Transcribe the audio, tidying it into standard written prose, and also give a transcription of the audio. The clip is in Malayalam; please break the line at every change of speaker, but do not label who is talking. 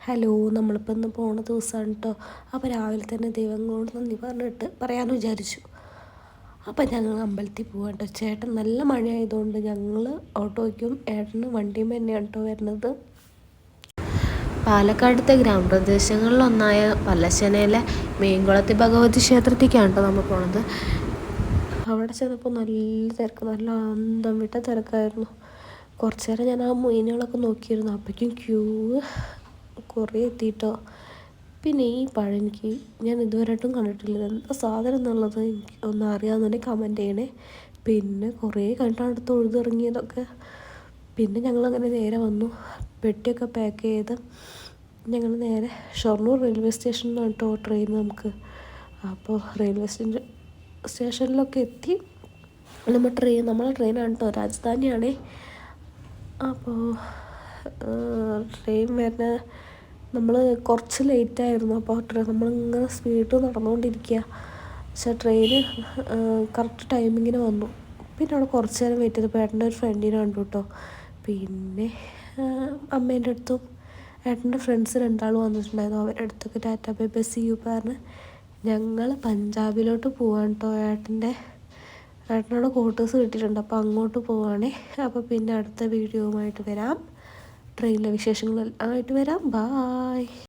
ഹലോ, നമ്മളിപ്പോൾ ഇന്ന് പോണ ദിവസമാണ് കേട്ടോ. അപ്പോൾ രാവിലെ തന്നെ ദൈവങ്ങളോട് നന്ദി പറഞ്ഞിട്ട് പറയാമെന്ന് വിചാരിച്ചു. അപ്പം ഞങ്ങൾ അമ്പലത്തിൽ പോകാൻ കേട്ടോ. ചേട്ടൻ നല്ല മഴയായതുകൊണ്ട് ഞങ്ങൾ ഓട്ടോയ്ക്കും ഏട്ടന് വണ്ടിയും തന്നെയാണ് കേട്ടോ വരുന്നത്. പാലക്കാടത്തെ ഗ്രാമപ്രദേശങ്ങളിലൊന്നായ പല്ലശ്ശനയിലെ മീൻകുളത്തി ഭഗവതി ക്ഷേത്രത്തിലേക്കാണ് കേട്ടോ നമ്മൾ പോണത്. അവിടെ ചെന്നപ്പോൾ നല്ല തിരക്ക്, നല്ല അന്തം വിട്ട തിരക്കായിരുന്നു. കുറച്ച് നേരം ഞാൻ ആ മീനുകളൊക്കെ നോക്കിയിരുന്നു. അപ്പോഴേക്കും ക്യൂ കുറേ എത്തിയിട്ടോ. പിന്നെ ഈ പഴം എനിക്ക് ഞാൻ ഇതുവരെയായിട്ടും കണ്ടിട്ടില്ല. എന്താ സാധനം എന്നുള്ളത് എനിക്ക് ഒന്ന് അറിയാമെന്നുണ്ടെങ്കിൽ കമൻറ്റ് ചെയ്യണേ. പിന്നെ കുറേ കണ്ടാണ് തൊഴുതിറങ്ങിയതൊക്കെ. പിന്നെ ഞങ്ങളങ്ങനെ നേരെ വന്നു. പെട്ടിയൊക്കെ പാക്ക് ചെയ്ത് ഞങ്ങൾ നേരെ ഷൊർണൂർ റെയിൽവേ സ്റ്റേഷനിലാണ് കേട്ടോ ട്രെയിൻ നമുക്ക്. അപ്പോൾ റെയിൽവേ സ്റ്റേഷനിലൊക്കെ എത്തി. നമ്മളെ ട്രെയിനാണ് കേട്ടോ, രാജധാനിയാണേ. അപ്പോൾ ട്രെയിൻ വരുന്ന നമ്മൾ കുറച്ച് ലേറ്റായിരുന്നു. അപ്പോൾ നമ്മളിങ്ങനെ സ്പീഡ് നടന്നുകൊണ്ടിരിക്കുക. പക്ഷേ ട്രെയിന് കറക്റ്റ് ടൈമിങ്ങിന് വന്നു. പിന്നെ അവിടെ കുറച്ച് നേരം വെയിറ്റ് ചെയ്തപ്പോൾ ഏട്ടൻ്റെ ഒരു ഫ്രണ്ടിനെ കണ്ടു കേട്ടോ. പിന്നെ അമ്മേൻ്റെ അടുത്തും ഏട്ടൻ്റെ ഫ്രണ്ട്സ് രണ്ടാളും വന്നിട്ടുണ്ടായിരുന്നു. അവരുടെ അടുത്തൊക്കെ tata bye bye see you പറഞ്ഞ് ഞങ്ങൾ പഞ്ചാബിലോട്ട് പോവാൻ കേട്ടോ. ഏട്ടനോട് ക്വാർട്ടേഴ്സ് കിട്ടിയിട്ടുണ്ട്. അപ്പോൾ അങ്ങോട്ട് പോവുകയാണേ. അപ്പോൾ പിന്നെ അടുത്ത വീഡിയോവുമായിട്ട് വരാം. ട്രെയിനിലെ വിശേഷങ്ങളെല്ലാം ആയിട്ട് വരാം. ബായ്.